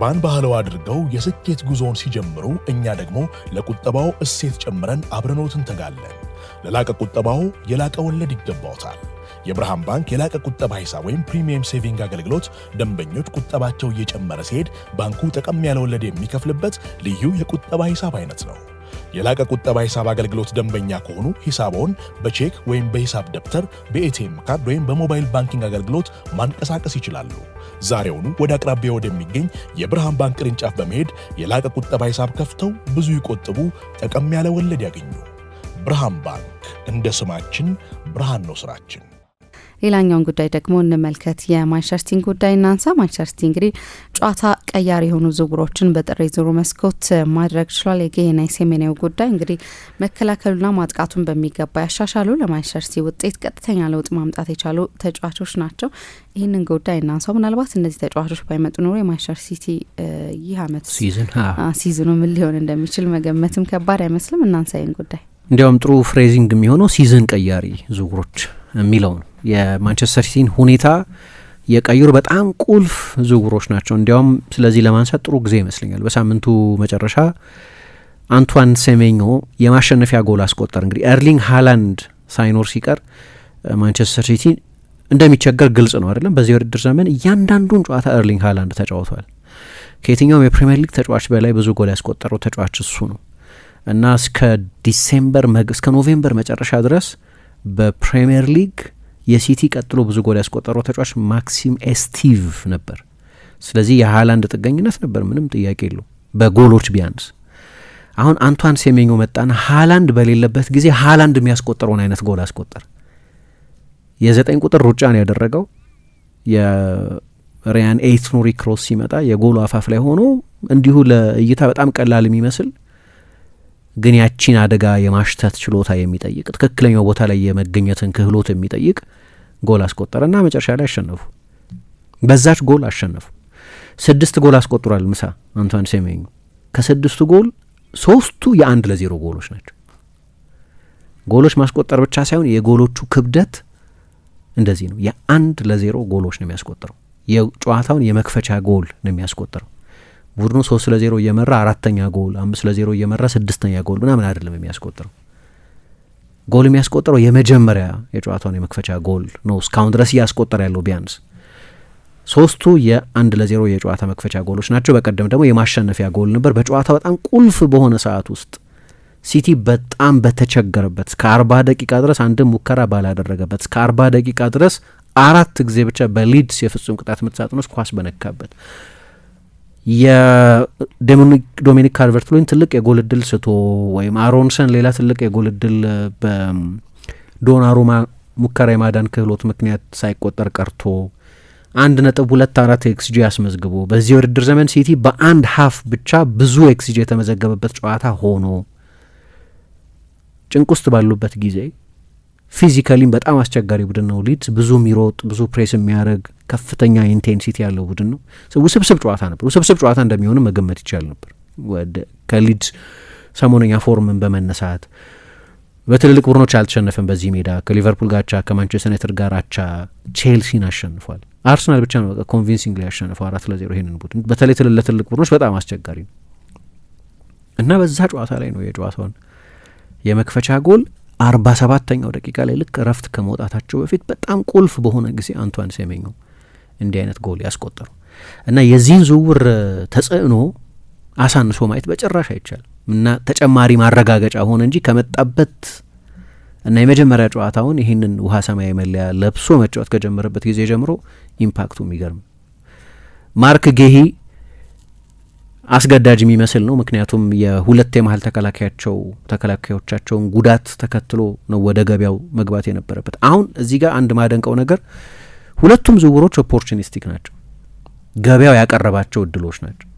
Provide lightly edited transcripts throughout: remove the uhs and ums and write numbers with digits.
ቁጠባን ባህላዊ አድርገው የስኬት ጉዞውን ሲጀምሩ እኛ ደግሞ ለቁጠባው እሴት ጨምረን አብረኖት እንተጋለን። ለላቀ ቁጠባው የላቀ ወለድ ይገባዎታል። የብርሃን ባንክ የላቀ ቁጠባ ሂሳብ ወይም ፕሪሚየም ሴቪንግ አገልግሎት ደንበኞች ቁጠባቸው እየጨመረ ሲሄድ ባንኩ ጠቀም ያለ ወለድ የሚከፍልበት ልዩ የቁጠባ ሂሳብ አይነት ነው። የላቀ ቁጠባ ሂሳብ አገልግሎት ደንበኛ ከሆኑ ሂሳቦን በቼክ ወይም በሂሳብ ደብተር፣ በኤቲኤም ካርድ ወይም በሞባይል ባንኪንግ አገልግሎት ማንቀሳቀስ ይችላሉ። ዛሬውኑ ወደ አቅራቢያ ወደሚገኝ የብርሃን ባንክ ቅርንጫፍ በመሄድ የላቀ ቁጠባ ሂሳብ ከፍተው ብዙ ይቆጥቡ፣ ጠቀም ያለ ወለድ ያገኙ። ብርሃን ባንክ፣ እንደ ስማችን ብርሃን ነው ስራችን። ሌላኛውን ጉዳይ ደግሞ እንመልከት። የማንቸስተር ሲቲን ጉዳይ እናንሳ። ማንቸስተር ሲቲ እንግዲህ ጨዋታ ቀያሪ የሆኑ ዝውውሮችን በጥር የዝውውር መስኮት ማድረግ ችሏል። የጌና የሴሜኒው ጉዳይ እንግዲህ መከላከሉና ማጥቃቱን በሚገባ ያሻሻሉ፣ ለማንቸስተር ሲቲ ውጤት ቀጥተኛ ለውጥ ማምጣት የቻሉ ተጫዋቾች ናቸው። ይህንን ጉዳይ እናንሳው። ምናልባት እነዚህ ተጫዋቾች ባይመጡ ኖሮ የማንቸስተር ሲቲ ይህ አመት ሲዝኑ ምን ሊሆን እንደሚችል መገመትም ከባድ አይመስልም። እናንሳ ይህን ጉዳይ። እንዲያውም ጥሩ ፍሬዚንግ የሚሆነው ሲዝን ቀያሪ ዝውውሮች የሚለው ነው። የማንቸስተር ሲቲን ሁኔታ የቀዩር በጣም ቁልፍ ዝውውሮች ናቸው። እንዲያውም ስለዚህ ለማንሳት ጥሩ ጊዜ ይመስለኛል። በሳምንቱ መጨረሻ አንቷን ሴሜኞ የማሸነፊያ ጎል አስቆጠር። እንግዲህ ኤርሊንግ ሃላንድ ሳይኖር ሲቀር ማንቸስተር ሲቲ እንደሚቸገር ግልጽ ነው አይደለም? በዚህ ውድድር ዘመን እያንዳንዱን ጨዋታ ኤርሊንግ ሃላንድ ተጫውቷል። ከየትኛውም የፕሪሚየር ሊግ ተጫዋች በላይ ብዙ ጎል ያስቆጠረው ተጫዋች እሱ ነው እና እስከ ኖቬምበር መጨረሻ ድረስ በፕሪሚየር ሊግ የሲቲ ቀጥሎ ብዙ ጎል ያስቆጠረው ተጫዋች ማክሲም ኤስቲቭ ነበር። ስለዚህ የሃላንድ ጥገኝነት ነበር፣ ምንም ጥያቄ የለው በጎሎች ቢያንስ። አሁን አንቷን ሴሜኞ መጣና ሃላንድ በሌለበት ጊዜ ሃላንድ የሚያስቆጠረውን አይነት ጎል አስቆጠር። የ9 ቁጥር ሩጫን ያደረገው የሪያን ኤይት-ኖሪ ክሮስ ሲመጣ የጎሉ አፋፍ ላይ ሆኖ እንዲሁ ለእይታ በጣም ቀላል የሚመስል ግን ያቺን አደጋ የማሽተት ችሎታ የሚጠይቅ ትክክለኛው ቦታ ላይ የመገኘትን ክህሎት የሚጠይቅ ጎል አስቆጠረና መጨረሻ ላይ አሸነፉ። በዛች ጎል አሸነፉ። 6 ጎል አስቆጥሯል ምሳ አንቷን ሴሜኞ። ከ6ቱ ጎል 3ቱ የ1-0 ጎሎች ናቸው። ጎሎች ማስቆጠር ብቻ ሳይሆን የጎሎቹ ክብደት እንደዚህ ነው። የ1-0 ጎሎች ነው የሚያስቆጥረው። የጨዋታውን የመክፈቻ ጎል ነው የሚያስቆጥረው። ቡድኑ 3-0 እየመራ 4ኛ ጎል፣ 5-0 እየመራ 6ኛ ጎል ምናምን አይደለም የሚያስቆጥረው። ጎል የሚያስቆጥረው የመጀመሪያ የጨዋታውን የመክፈቻ ጎል ነው እስካሁን ድረስ እያስቆጠረ ያለው። ቢያንስ 3ቱ የ1-0 የጨዋታ መክፈቻ ጎሎች ናቸው። በቀደም ደግሞ የማሸነፊያ ጎል ነበር። በጨዋታው በጣም ቁልፍ በሆነ ሰዓት ውስጥ ሲቲ በጣም በተቸገረበት እስከ 40 ደቂቃ ድረስ አንድም ሙከራ ባላደረገበት እስከ 40 ደቂቃ ድረስ 4 ጊዜ ብቻ በሊድስ የፍጹም ቅጣት ምት ሳጥን ውስጥ ኳስ በነካበት የዶሚኒክ ካልቨርት-ሉዊን ትልቅ የጎል እድል ስቶ ወይም አሮንሰን ሌላ ትልቅ የጎል እድል በዶናሩማ ሙከራ የማዳን ክህሎት ምክንያት ሳይቆጠር ቀርቶ 1.24 ኤክስጂ አስመዝግቦ በዚህ ውድድር ዘመን ሲቲ በአንድ ሀፍ ብቻ ብዙ ኤክስጂ የተመዘገበበት ጨዋታ ሆኖ ጭንቅ ውስጥ ባሉበት ጊዜ ፊዚካሊም በጣም አስቸጋሪ ቡድን ነው ሊድስ። ብዙ የሚሮጥ ብዙ ፕሬስ የሚያደርግ ከፍተኛ ኢንቴንሲቲ ያለው ቡድን ነው። ውስብስብ ጨዋታ ነበር። ውስብስብ ጨዋታ እንደሚሆንም መገመት ይቻል ነበር። ከሊድስ ሰሞነኛ ፎርምን በመነሳት በትልልቅ ቡድኖች አልተሸነፈም። በዚህ ሜዳ ከሊቨርፑል ጋር አቻ፣ ከማንቸስተር ዩናይትድ ጋር አቻ፣ ቼልሲን አሸንፏል። አርሰናል ብቻ ነው ኮንቪንሲንግ ላይ ያሸነፈው 4-0 ይሄንን ቡድን። በተለይ ለትልቅ ቡድኖች በጣም አስቸጋሪ ነው እና በዛ ጨዋታ ላይ ነው የጨዋታውን የመክፈቻ ጎል 47ኛው ደቂቃ ላይ ልክ እረፍት ከመውጣታቸው በፊት በጣም ቁልፍ በሆነ ጊዜ አንቷን ሴሜኞ እንዲህ አይነት ጎል ያስቆጠሩ እና የዚህን ዝውውር ተጽዕኖ አሳንሶ ማየት በጭራሽ አይቻልም እና ተጨማሪ ማረጋገጫ ሆነ እንጂ ከመጣበት እና የመጀመሪያ ጨዋታውን ይህንን ውሃ ሰማያዊ መለያ ለብሶ መጫወት ከጀመረበት ጊዜ ጀምሮ ኢምፓክቱ የሚገርም። ማርክ ጌሂ አስገዳጅ የሚመስል ነው። ምክንያቱም የሁለት የመሀል ተከላካዮቻቸውን ጉዳት ተከትሎ ነው ወደ ገበያው መግባት የነበረበት። አሁን እዚህ ጋር አንድ ማደንቀው ነገር ሁለቱም ዝውውሮች ኦፖርቹኒስቲክ ናቸው። ገበያው ያቀረባቸው እድሎች ናቸው።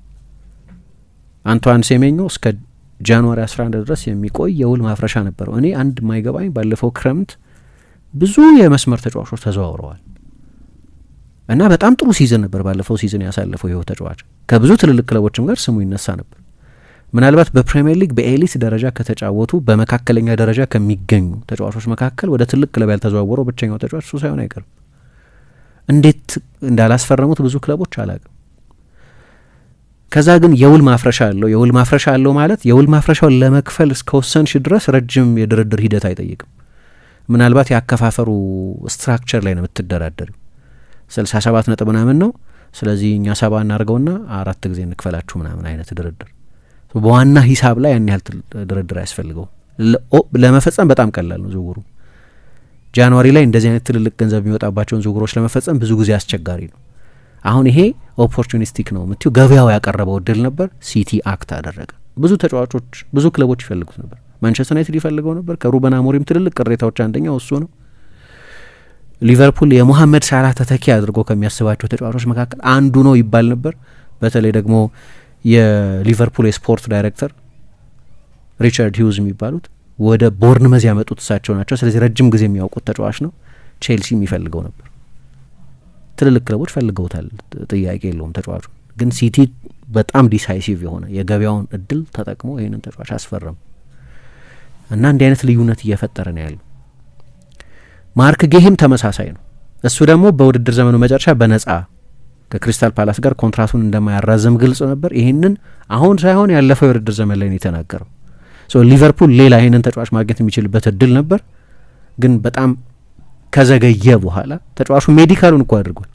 አንቷን ሴሜኞ እስከ ጃንዋሪ 11 ድረስ የሚቆይ የውል ማፍረሻ ነበረው። እኔ አንድ ማይገባኝ ባለፈው ክረምት ብዙ የመስመር ተጫዋቾች ተዘዋውረዋል እና በጣም ጥሩ ሲዝን ነበር ባለፈው ሲዝን ያሳለፈው ይኸው ተጫዋች። ከብዙ ትልልቅ ክለቦችም ጋር ስሙ ይነሳ ነበር። ምናልባት በፕሪሚየር ሊግ በኤሊት ደረጃ ከተጫወቱ በመካከለኛ ደረጃ ከሚገኙ ተጫዋቾች መካከል ወደ ትልቅ ክለብ ያልተዘዋወረው ብቸኛው ተጫዋች እሱ ሳይሆን አይቀርም። እንዴት እንዳላስፈረሙት ብዙ ክለቦች አላውቅም። ከዛ ግን የውል ማፍረሻ አለው። የውል ማፍረሻ አለው ማለት የውል ማፍረሻውን ለመክፈል እስከወሰንሽ ድረስ ረጅም የድርድር ሂደት አይጠይቅም። ምናልባት ያከፋፈሩ ስትራክቸር ላይ ነው የምትደራደሪው። 67 ነጥብ ምናምን ነው፣ ስለዚህ እኛ 70 እናርገውና 4 ጊዜ እንክፈላችሁ ምናምን አይነት ድርድር። በዋና ሂሳብ ላይ ያን ያህል ድርድር አያስፈልገው። ለመፈጸም በጣም ቀላል ነው ዝውውሩ። ጃንዋሪ ላይ እንደዚህ አይነት ትልልቅ ገንዘብ የሚወጣባቸውን ዝውውሮች ለመፈጸም ብዙ ጊዜ አስቸጋሪ ነው። አሁን ይሄ ኦፖርቹኒስቲክ ነው የምትዩ ገበያው ያቀረበው እድል ነበር። ሲቲ አክት አደረገ። ብዙ ተጫዋቾች ብዙ ክለቦች ይፈልጉት ነበር። ማንቸስተር ዩናይትድ ይፈልገው ነበር። ከሩበን አሞሪም ትልልቅ ቅሬታዎች አንደኛው እሱ ነው። ሊቨርፑል የሞሐመድ ሳላህ ተተኪ አድርጎ ከሚያስባቸው ተጫዋቾች መካከል አንዱ ነው ይባል ነበር። በተለይ ደግሞ የሊቨርፑል የስፖርት ዳይሬክተር ሪቻርድ ሂውዝ የሚባሉት ወደ ቦርንመዝ ያመጡት እሳቸው ናቸው። ስለዚህ ረጅም ጊዜ የሚያውቁት ተጫዋች ነው። ቼልሲ የሚፈልገው ነበር። ትልልቅ ክለቦች ፈልገውታል፣ ጥያቄ የለውም ተጫዋቹ። ግን ሲቲ በጣም ዲሳይሲቭ የሆነ የገበያውን እድል ተጠቅሞ ይህንን ተጫዋች አስፈረሙ እና እንዲህ አይነት ልዩነት እየፈጠረ ነው ያለው። ማርክ ጌሂም ተመሳሳይ ነው። እሱ ደግሞ በውድድር ዘመኑ መጨረሻ በነጻ ከክሪስታል ፓላስ ጋር ኮንትራቱን እንደማያራዘም ግልጽ ነበር። ይህንን አሁን ሳይሆን ያለፈው የውድድር ዘመን ላይ ነው የተናገረው። ሊቨርፑል ሌላ ይህንን ተጫዋች ማግኘት የሚችልበት እድል ነበር፣ ግን በጣም ከዘገየ በኋላ ተጫዋቹ ሜዲካሉን እኮ አድርጓል።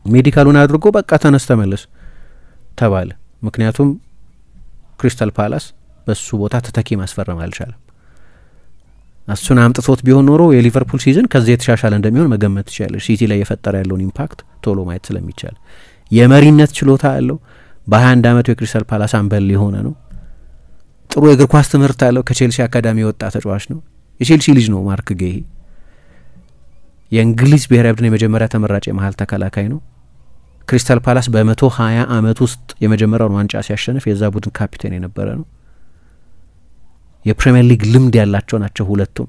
ሜዲካሉን አድርጎ በቃ ተነስ ተመለስ ተባለ። ምክንያቱም ክሪስታል ፓላስ በሱ ቦታ ተተኪ ማስፈረም አልቻለም። እሱን አምጥቶት ቢሆን ኖሮ የሊቨርፑል ሲዝን ከዚህ የተሻሻለ እንደሚሆን መገመት ትችላለች። ሲቲ ላይ የፈጠረ ያለውን ኢምፓክት ቶሎ ማየት ስለሚቻል የመሪነት ችሎታ አለው። በ21 ዓመቱ የክሪስታል ፓላስ አምበል የሆነ ነው። ጥሩ የእግር ኳስ ትምህርት አለው። ከቼልሲ አካዳሚ የወጣ ተጫዋች ነው። የቼልሲ ልጅ ነው ማርክ ጌሂ። የእንግሊዝ ብሔራዊ ቡድን የመጀመሪያ ተመራጭ የመሀል ተከላካይ ነው። ክሪስታል ፓላስ በ120 ዓመት ውስጥ የመጀመሪያውን ዋንጫ ሲያሸንፍ የዛ ቡድን ካፒቴን የነበረ ነው። የፕሪሚየር ሊግ ልምድ ያላቸው ናቸው ሁለቱም።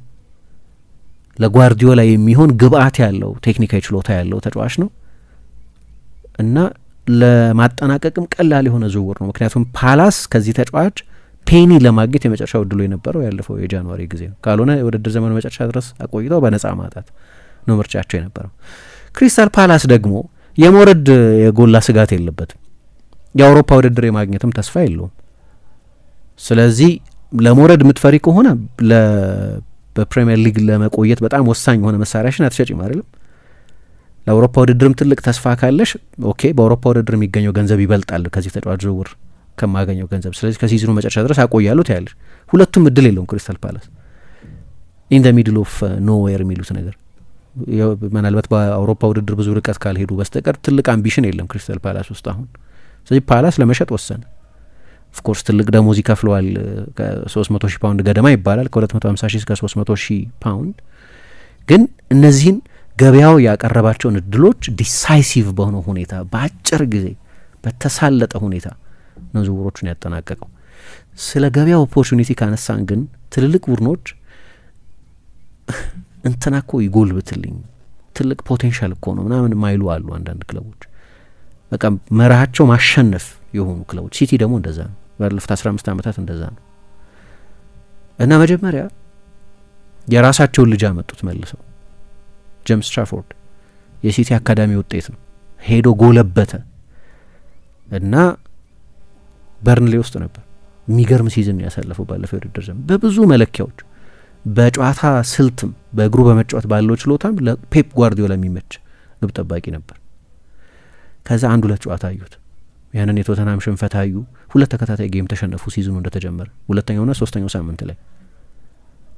ለጓርዲዮላ የሚሆን ግብአት ያለው ቴክኒካዊ ችሎታ ያለው ተጫዋች ነው እና ለማጠናቀቅም ቀላል የሆነ ዝውውር ነው። ምክንያቱም ፓላስ ከዚህ ተጫዋች ፔኒ ለማግኘት የመጨረሻው እድሉ የነበረው ያለፈው የጃንዋሪ ጊዜ ነው። ካልሆነ የውድድር ዘመኑ መጨረሻ ድረስ አቆይተው በነጻ ማጣት ነው ምርጫቸው የነበረው። ክሪስታል ፓላስ ደግሞ የመውረድ የጎላ ስጋት የለበትም። የአውሮፓ ውድድር የማግኘትም ተስፋ የለውም። ስለዚህ ለመውረድ የምትፈሪ ከሆነ በፕሪሚየር ሊግ ለመቆየት በጣም ወሳኝ የሆነ መሳሪያሽን አትሸጪም አይደለም። ለአውሮፓ ውድድርም ትልቅ ተስፋ ካለሽ ኦኬ፣ በአውሮፓ ውድድር የሚገኘው ገንዘብ ይበልጣል ከዚህ ተጫዋች ዝውውር ከማገኘው ገንዘብ። ስለዚህ ከሲዝኑ መጨረሻ ድረስ አቆያሉ ታያለሽ። ሁለቱም እድል የለውም ክሪስታል ፓላስ። ኢን ደ ሚድል ኦፍ ኖዌር የሚሉት ነገር ምናልባት በአውሮፓ ውድድር ብዙ ርቀት ካልሄዱ በስተቀር ትልቅ አምቢሽን የለም ክሪስታል ፓላስ ውስጥ አሁን። ስለዚህ ፓላስ ለመሸጥ ወሰነ። ኦፍኮርስ ትልቅ ደሞዝ ይከፍለዋል። ከ300,000 ፓውንድ ገደማ ይባላል፣ ከ250,000 እስከ 300,000 ፓውንድ። ግን እነዚህን ገበያው ያቀረባቸውን እድሎች ዲሳይሲቭ በሆነ ሁኔታ በአጭር ጊዜ በተሳለጠ ሁኔታ ነው ዝውውሮቹን ያጠናቀቀው። ስለ ገበያው ኦፖርቹኒቲ ካነሳን ግን ትልልቅ ቡድኖች እንትና እኮ ይጎልብትልኝ ትልቅ ፖቴንሻል እኮ ነው ምናምን ማይሉ አሉ አንዳንድ ክለቦች። በቃ መርሃቸው ማሸነፍ የሆኑ ክለቦች። ሲቲ ደግሞ እንደዛ ነው። ባለፉት 15 ዓመታት እንደዛ ነው እና መጀመሪያ የራሳቸውን ልጅ አመጡት መልሰው። ጄምስ ትራፎርድ የሲቲ አካዳሚ ውጤት ነው። ሄዶ ጎለበተ እና በርንሌ ውስጥ ነበር። የሚገርም ሲዝን ያሳለፈው ባለፈው የውድድር ዘመን በብዙ መለኪያዎች፣ በጨዋታ ስልትም በእግሩ በመጫወት ባለው ችሎታም ለፔፕ ጓርዲዮላ የሚመች ግብ ጠባቂ ነበር። ከዛ 1-2 ጨዋታ አዩት። ያንን የቶተናም ሽንፈት አዩ። 2 ተከታታይ ጌም ተሸነፉ ሲዝኑ እንደተጀመረ 2ኛውና 3ኛው ሳምንት ላይ።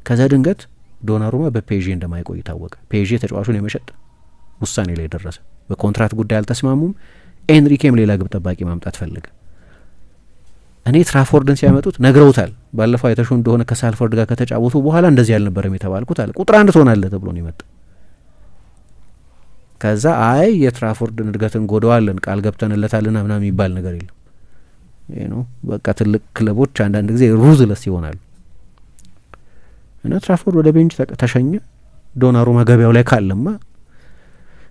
ከዛ ድንገት ዶናሩማ በፔዤ እንደማይቆይ ታወቀ። ፔዤ ተጫዋቹን የመሸጥ ውሳኔ ላይ ደረሰ። በኮንትራት ጉዳይ አልተስማሙም። ኤንሪኬም ሌላ ግብ ጠባቂ ማምጣት ፈለገ። እኔ ትራፎርድን ሲያመጡት ነግረውታል። ባለፈው አይተሹ እንደሆነ ከሳልፎርድ ጋር ከተጫወቱ በኋላ እንደዚህ አልነበረም የተባልኩት አለ። ቁጥር 1 ትሆናለህ ተብሎ ነው የመጣው። ከዛ አይ የትራፎርድን እድገትን ጎደዋለን ቃል ገብተንለታልና ምናምን የሚባል ነገር የለም። ይሄ ነው በቃ ትልቅ ክለቦች አንዳንድ ጊዜ ሩዝለስ ይሆናሉ። እና ትራፎርድ ወደ ቤንች ተሸኘ። ዶናሩማ ገበያው ላይ ካለማ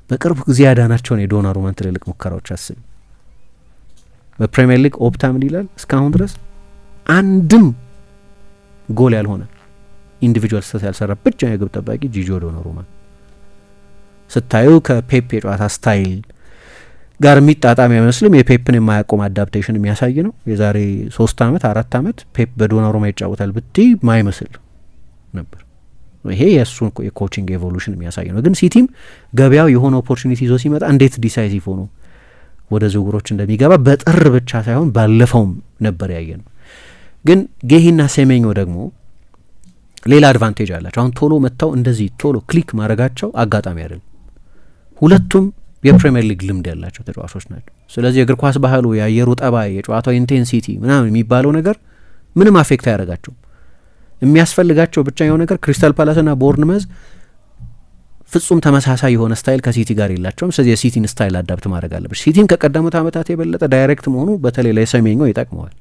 በቅርብ ጊዜ ያዳናቸውን የዶናሩማን ትልልቅ ሙከራዎች አስብ። በፕሪሚየር ሊግ ኦፕታ ምን ይላል? እስካሁን ድረስ አንድም ጎል ያልሆነ ኢንዲቪጁዋል ስህተት ያልሰራ ብቻ የግብ ጠባቂ ጂጆ ዶናሩማ። ስታዩ ከፔፕ የጨዋታ ስታይል ጋር የሚጣጣም አይመስልም። የፔፕን የማያቆም አዳፕቴሽን የሚያሳይ ነው። የዛሬ 3 ዓመት 4 ዓመት ፔፕ በዶናሩማ ይጫወታል ብትይ ማይመስል ነበር። ይሄ የእሱን የኮቺንግ ኤቮሉሽን የሚያሳይ ነው። ግን ሲቲም ገበያው የሆነ ኦፖርቹኒቲ ይዞ ሲመጣ እንዴት ዲሳይሲቭ ሆኖ ወደ ዝውውሮች እንደሚገባ በጥር ብቻ ሳይሆን ባለፈውም ነበር ያየ ነው። ግን ጌሂና ሴሜኞ ደግሞ ሌላ አድቫንቴጅ አላቸው። አሁን ቶሎ መጥተው እንደዚህ ቶሎ ክሊክ ማድረጋቸው አጋጣሚ አይደለም። ሁለቱም የፕሪሚየር ሊግ ልምድ ያላቸው ተጫዋቾች ናቸው። ስለዚህ የእግር ኳስ ባህሉ፣ የአየሩ ጠባይ፣ የጨዋታው ኢንቴንሲቲ ምናምን የሚባለው ነገር ምንም አፌክት አያደርጋቸውም። የሚያስፈልጋቸው ብቸኛው ነገር ክሪስታል ፓላስና ቦርንመዝ ፍጹም ተመሳሳይ የሆነ ስታይል ከሲቲ ጋር የላቸውም። ስለዚህ የሲቲን ስታይል አዳፕት ማድረግ አለበት። ሲቲም ከቀደሙት ዓመታት የበለጠ ዳይሬክት መሆኑ በተለይ ለሰሜኞ ይጠቅመዋል።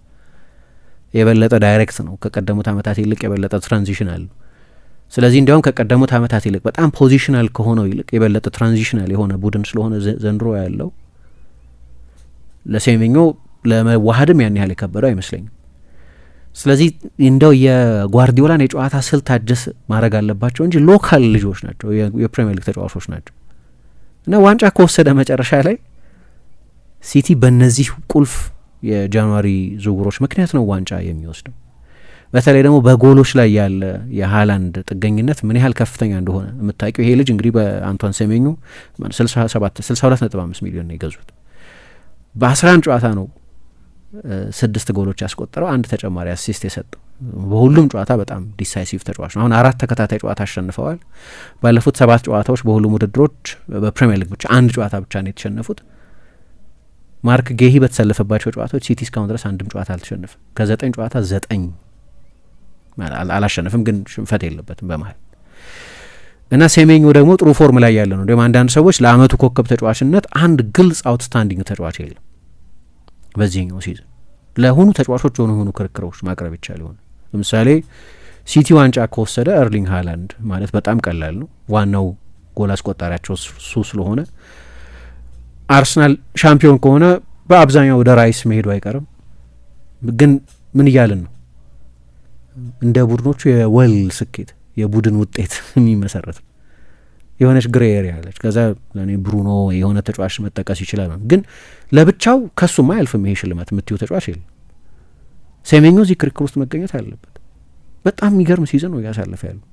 የበለጠ ዳይሬክት ነው ከቀደሙት ዓመታት ይልቅ የበለጠ ትራንዚሽናል። ስለዚህ እንዲያውም ከቀደሙት ዓመታት ይልቅ በጣም ፖዚሽናል ከሆነው ይልቅ የበለጠ ትራንዚሽናል የሆነ ቡድን ስለሆነ ዘንድሮ ያለው ለሰሜኞ ለመዋሃድም ያን ያህል የከበደው አይመስለኝም። ስለዚህ እንደው የጓርዲዮላን የጨዋታ ስልት አጀስ ማድረግ አለባቸው እንጂ ሎካል ልጆች ናቸው፣ የፕሪሚየር ሊግ ተጫዋቾች ናቸው። እና ዋንጫ ከወሰደ መጨረሻ ላይ ሲቲ በእነዚህ ቁልፍ የጃንዋሪ ዝውውሮች ምክንያት ነው ዋንጫ የሚወስደው። በተለይ ደግሞ በጎሎች ላይ ያለ የሃላንድ ጥገኝነት ምን ያህል ከፍተኛ እንደሆነ የምታውቂው። ይሄ ልጅ እንግዲህ በአንቷን ሴሜኞ 62.5 ሚሊዮን ነው የገዙት። በ11 ጨዋታ ነው 6 ጎሎች ያስቆጠረው፣ 1 ተጨማሪ አሲስት የሰጠው። በሁሉም ጨዋታ በጣም ዲሳይሲቭ ተጫዋች ነው። አሁን 4 ተከታታይ ጨዋታ አሸንፈዋል። ባለፉት 7 ጨዋታዎች በሁሉም ውድድሮች በፕሪሚየር ሊግ ብቻ 1 ጨዋታ ብቻ ነው የተሸነፉት። ማርክ ጌሂ በተሰለፈባቸው ጨዋታዎች ሲቲ እስካሁን ድረስ አንድም ጨዋታ አልተሸነፈም። ከ9 ጨዋታ 9 አላሸነፍም፣ ግን ሽንፈት የለበትም በመሀል እና ሴሜኞ ደግሞ ጥሩ ፎርም ላይ ያለ ነው። ደግሞ አንዳንድ ሰዎች ለአመቱ ኮከብ ተጫዋችነት አንድ ግልጽ አውትስታንዲንግ ተጫዋች የለም በዚህኛው ሲዝን። ለሆኑ ተጫዋቾች የሆኑ ክርክሮች ማቅረብ ይቻል ይሆን። ለምሳሌ ሲቲ ዋንጫ ከወሰደ ኤርሊንግ ሃላንድ ማለት በጣም ቀላል ነው። ዋናው ጎል አስቆጣሪያቸው እሱ ስለሆነ አርሰናል ሻምፒዮን ከሆነ በአብዛኛው ወደ ራይስ መሄዱ አይቀርም። ግን ምን እያልን ነው? እንደ ቡድኖቹ የወል ስኬት የቡድን ውጤት የሚመሰረት ነው። የሆነች ግሬ ኤሪያ አለች። ከዛ ለእኔ ብሩኖ የሆነ ተጫዋች መጠቀስ ይችላል። ግን ለብቻው ከሱማ አያልፍም ይሄ ሽልማት የምትዩ ተጫዋች የለም። ሴሜኞ እዚህ ክርክር ውስጥ መገኘት አለበት። በጣም የሚገርም ሲዝን ነው እያሳለፈ ያለው።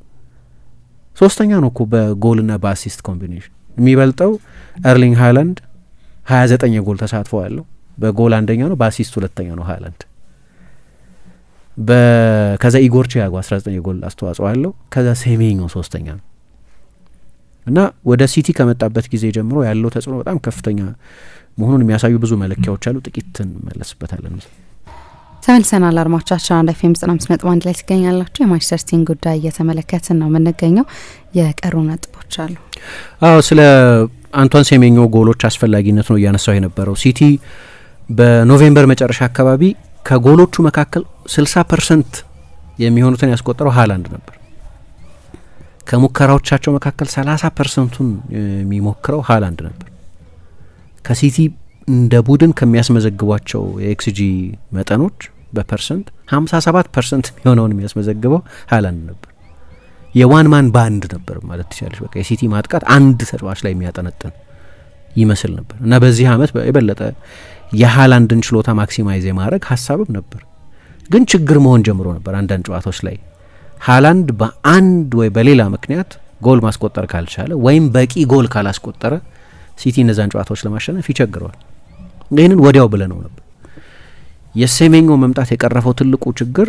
3ኛ ነው እኮ በጎልና በአሲስት ኮምቢኔሽን። የሚበልጠው ኤርሊንግ ሃላንድ 29 የጎል ተሳትፎ ያለው፣ በጎል 1ኛ ነው፣ በአሲስት 2ኛ ነው ሃላንድ። ከዛ ኢጎር ቺያጎ 19 የጎል አስተዋጽኦ አለው። ከዛ ሴሜኞ 3ኛ ነው። እና ወደ ሲቲ ከመጣበት ጊዜ ጀምሮ ያለው ተጽዕኖ በጣም ከፍተኛ መሆኑን የሚያሳዩ ብዙ መለኪያዎች አሉ። ጥቂት እንመለስበታለን። ተመልሰናል። አድማጮቻችን አንድ ኤፍኤም 95.1 ላይ ትገኛላችሁ። የማንቸስተር ሲቲን ጉዳይ እየተመለከትን ነው የምንገኘው። የቀሩ ነጥቦች አሉ። ስለ አንቷን ሴሜኞ ጎሎች አስፈላጊነት ነው እያነሳው የነበረው። ሲቲ በኖቬምበር መጨረሻ አካባቢ ከጎሎቹ መካከል 60% የሚሆኑትን ያስቆጠረው ሃላንድ ነበር። ከሙከራዎቻቸው መካከል 30%ን የሚሞክረው ሃላንድ ነበር። ከሲቲ እንደ ቡድን ከሚያስመዘግቧቸው የኤክስጂ መጠኖች በፐርሰንት 57% የሚሆነውን የሚያስመዘግበው ሃላንድ ነበር። የዋን ማን ባንድ ነበር ማለት ትችላለች። በቃ የሲቲ ማጥቃት አንድ ተጫዋች ላይ የሚያጠነጥን ይመስል ነበር እና በዚህ አመት የበለጠ የሃላንድን ችሎታ ማክሲማይዝ የማድረግ ሀሳብም ነበር። ግን ችግር መሆን ጀምሮ ነበር አንዳንድ ጨዋታዎች ላይ ሃላንድ በአንድ ወይ በሌላ ምክንያት ጎል ማስቆጠር ካልቻለ ወይም በቂ ጎል ካላስቆጠረ ሲቲ እነዛን ጨዋታዎች ለማሸነፍ ይቸግረዋል። ይህንን ወዲያው ብለነው ነበር። የሴሜኞ መምጣት የቀረፈው ትልቁ ችግር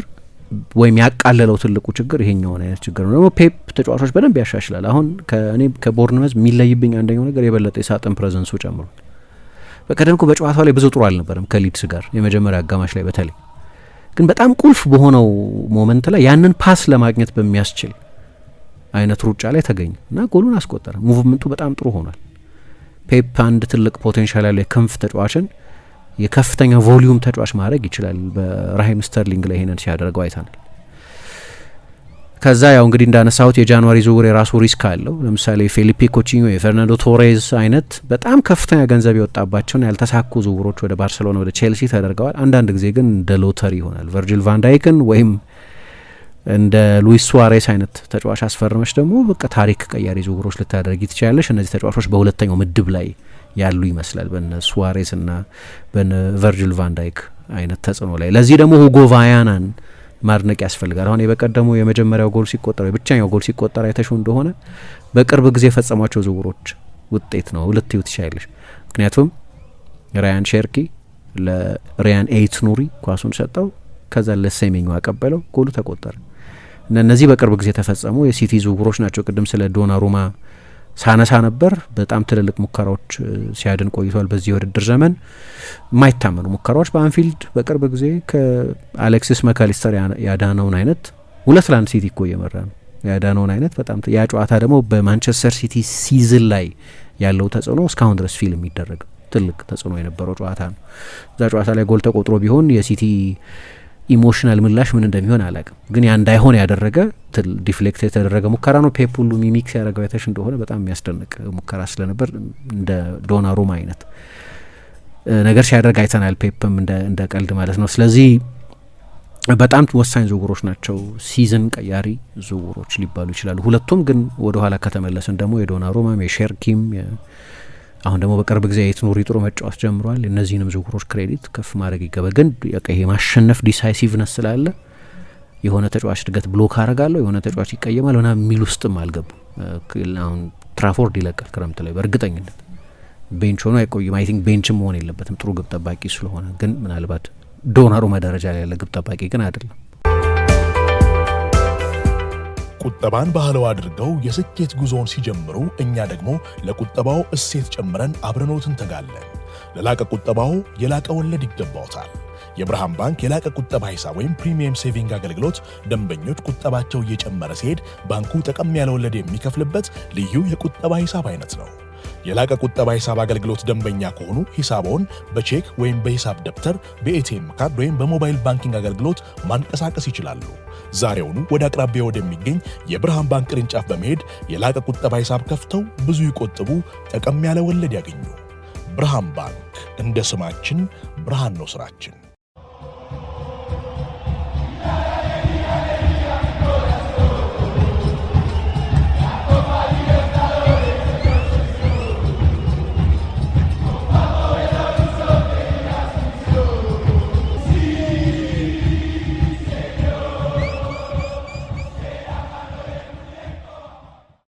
ወይም ያቃለለው ትልቁ ችግር ይሄኛውን አይነት ችግር ነው። ደግሞ ፔፕ ተጫዋቾች በደንብ ያሻሽላል። አሁን ከእኔ ከቦርንመዝ የሚለይብኝ አንደኛው ነገር የበለጠ የሳጥን ፕሬዘንሱ ጨምሯል። በቀደምኩ በጨዋታው ላይ ብዙ ጥሩ አልነበረም ከሊድስ ጋር የመጀመሪያ አጋማሽ ላይ በተለይ ግን በጣም ቁልፍ በሆነው ሞመንት ላይ ያንን ፓስ ለማግኘት በሚያስችል አይነት ሩጫ ላይ ተገኘ እና ጎሉን አስቆጠረ። ሙቭመንቱ በጣም ጥሩ ሆኗል። ፔፕ አንድ ትልቅ ፖቴንሻል ያለው የክንፍ ተጫዋችን የከፍተኛ ቮሊዩም ተጫዋች ማድረግ ይችላል። በራሂም ስተርሊንግ ላይ ይሄንን ሲያደርገው አይተናል። ከዛ ያው እንግዲህ እንዳነሳሁት የጃንዋሪ ዝውውር የራሱ ሪስክ አለው። ለምሳሌ ፌሊፔ ኮቺኞ፣ የፈርናንዶ ቶሬዝ አይነት በጣም ከፍተኛ ገንዘብ የወጣባቸውን ያልተሳኩ ዝውውሮች ወደ ባርሴሎና፣ ወደ ቼልሲ ተደርገዋል። አንዳንድ ጊዜ ግን እንደ ሎተሪ ይሆናል። ቨርጂል ቫንዳይክን ወይም እንደ ሉዊስ ሱዋሬስ አይነት ተጫዋች አስፈርመች ደግሞ በቃ ታሪክ ቀያሪ ዝውውሮች ልታደርጊ ትችላለሽ። እነዚህ ተጫዋቾች በሁለተኛው ምድብ ላይ ያሉ ይመስላል በነ ሱዋሬስ እና በነ ቨርጂል ቫን ዳይክ አይነት ተጽዕኖ ላይ። ለዚህ ደግሞ ሁጎ ቫያናን ማድነቅ ያስፈልጋል። አሁን የበቀደሙ የመጀመሪያው ጎል ሲቆጠር ብቻኛው ጎል ሲቆጠር አይተሹ እንደሆነ በቅርብ ጊዜ ፈጸሟቸው ዝውውሮች ውጤት ነው ልትዩ ትችላለሽ። ምክንያቱም ራያን ሼርኪ ለሪያን ኤይት ኑሪ ኳሱን ሰጠው፣ ከዛ ለሰሜኙ አቀበለው፣ ጎሉ ተቆጠረ። እነዚህ በቅርብ ጊዜ ተፈጸሙ የሲቲ ዝውውሮች ናቸው። ቅድም ስለ ዶናሩማ ሳነሳ ነበር። በጣም ትልልቅ ሙከራዎች ሲያድን ቆይቷል በዚህ የውድድር ዘመን። የማይታመኑ ሙከራዎች በአንፊልድ በቅርብ ጊዜ ከአሌክሲስ መካሊስተር ያዳነውን አይነት 2-1 ሲቲ እኮ እየመራ ነው ያዳነውን አይነት በጣም ያ ጨዋታ ደግሞ በማንቸስተር ሲቲ ሲዝን ላይ ያለው ተጽዕኖ እስካሁን ድረስ ፊልም የሚደረግ ትልቅ ተጽዕኖ የነበረው ጨዋታ ነው። እዛ ጨዋታ ላይ ጎል ተቆጥሮ ቢሆን የሲቲ ኢሞሽናል ምላሽ ምን እንደሚሆን አላውቅም፣ ግን ያ እንዳይሆን ያደረገ ዲፍሌክት የተደረገ ሙከራ ነው። ፔፕ ሁሉ ሚሚክስ ያደረገው አይተሽ እንደሆነ በጣም የሚያስደንቅ ሙከራ ስለነበር እንደ ዶናሩማ አይነት ነገር ሲያደርግ አይተናል፣ ፔፕም እንደ ቀልድ ማለት ነው። ስለዚህ በጣም ወሳኝ ዝውውሮች ናቸው፣ ሲዝን ቀያሪ ዝውውሮች ሊባሉ ይችላሉ ሁለቱም። ግን ወደ ኋላ ከተመለስን ደግሞ የዶናሩማም የሼርኪም አሁን ደግሞ በቅርብ ጊዜ የትኑሪ ጥሩ መጫወት ጀምሯል። እነዚህንም ዝውውሮች ክሬዲት ከፍ ማድረግ ይገባል። ግን ይሄ ማሸነፍ ዲሳይሲቭነስ ስላለ የሆነ ተጫዋች ድገት ብሎክ አረጋለሁ የሆነ ተጫዋች ይቀየማል ምናምን የሚል ውስጥም አልገቡም። አሁን ትራፎርድ ይለቃል ክረምት ላይ በእርግጠኝነት ቤንች ሆኖ አይቆይም። አይ ቲንክ ቤንችም መሆን የለበትም ጥሩ ግብ ጠባቂ ስለሆነ። ግን ምናልባት ዶናሩማ ደረጃ ላይ ያለ ግብ ጠባቂ ግን አይደለም። ቁጠባን ባህለው አድርገው የስኬት ጉዞውን ሲጀምሩ እኛ ደግሞ ለቁጠባው እሴት ጨምረን አብረኖት እንተጋለን። ለላቀ ቁጠባው የላቀ ወለድ ይገባውታል። የብርሃን ባንክ የላቀ ቁጠባ ሂሳብ ወይም ፕሪሚየም ሴቪንግ አገልግሎት ደንበኞች ቁጠባቸው እየጨመረ ሲሄድ ባንኩ ጠቀም ያለ ወለድ የሚከፍልበት ልዩ የቁጠባ ሂሳብ አይነት ነው። የላቀ ቁጠባ ሂሳብ አገልግሎት ደንበኛ ከሆኑ ሂሳቦን በቼክ ወይም በሂሳብ ደብተር፣ በኤቲኤም ካርድ ወይም በሞባይል ባንኪንግ አገልግሎት ማንቀሳቀስ ይችላሉ። ዛሬውኑ ወደ አቅራቢያ ወደሚገኝ የብርሃን ባንክ ቅርንጫፍ በመሄድ የላቀ ቁጠባ ሂሳብ ከፍተው ብዙ ይቆጥቡ፣ ጠቀም ያለ ወለድ ያገኙ። ብርሃን ባንክ፣ እንደ ስማችን ብርሃን ነው ስራችን።